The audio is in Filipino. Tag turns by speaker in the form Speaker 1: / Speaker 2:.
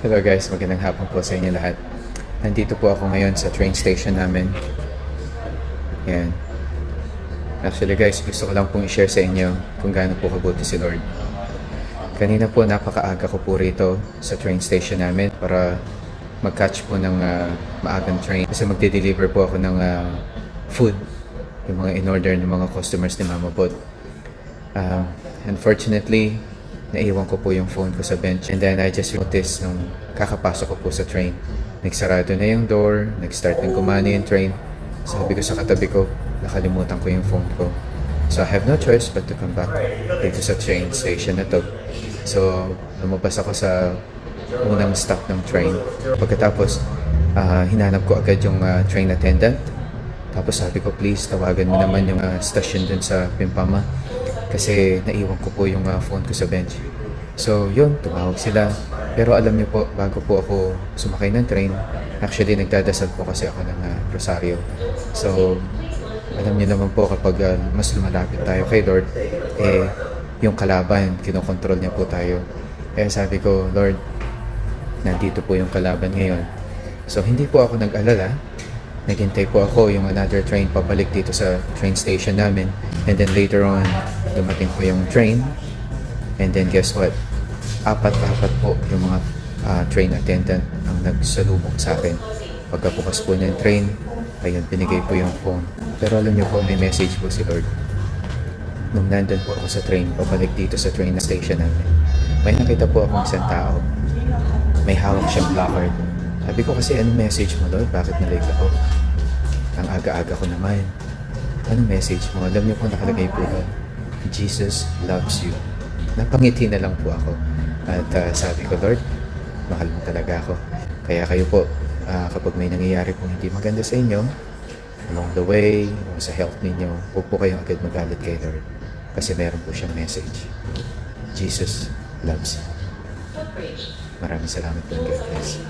Speaker 1: Hello guys, magandang hapon po sa inyo lahat. Nandito po ako ngayon sa train station namin. Yan. Actually guys, gusto ko lang pong i-share sa inyo kung gaano po kabuti si Lord. Kanina po napakaaga ko po rito sa train station namin para mag-catch po ng maagang train. Kasi magde-deliver po ako ng food, yung mga in-order ng mga customers ni Mama Bod. Unfortunately, naiwan ko po yung phone ko sa bench, and then I just noticed nung kakapasok ko po sa train, nagsarado na yung door, nag-start ng gumana yung train. Sabi ko sa katabi ko, nakalimutan ko yung phone ko. So I have no choice but to come back dito sa train station na to. So lumabas ako sa unang stop ng train. Pagkatapos, hinanap ko agad yung train attendant. Tapos sabi ko, please tawagan mo naman yung station dun sa Pimpama. Kasi naiwan ko po yung phone ko sa bench. So yun, tumawag sila. Pero alam niyo po, bago po ako sumakay ng train, actually nagdadasal po kasi ako ng rosaryo. So alam niyo naman po kapag mas lumalapit tayo kay Lord, yung kalaban, kinokontrol niya po tayo. Kaya sabi ko, Lord, nandito po yung kalaban ngayon. So hindi po ako nag-alala. Naghintay po ako yung another train pabalik dito sa train station namin. And then later on, dumating po yung train. And then guess what? Apat-apat po yung mga train attendant ang nagsalubong sa akin. Pagkabukas po ng train, ayun, binigay po yung phone. Pero alam niyo po, may message po si Lord. Nung nandun po ako sa train, pabalik dito sa train station namin, may nakita po akong isang tao. May hawak siyang placard. Sabi ko kasi, anong message mo, Lord? Bakit na-late ako? Ang aga-aga ko naman. Anong message mo? Alam niyo po nakalagay po doon, Jesus loves you. Napangiti na lang po ako. At sabi ko, Lord, mahal mo talaga ako. Kaya kayo po, kapag may nangyayari pong hindi maganda sa inyo, along the way, o sa health ninyo, huwag po kayong agad magalit kay Lord. Kasi meron po siyang message. Jesus loves you. Maraming salamat po. God bless.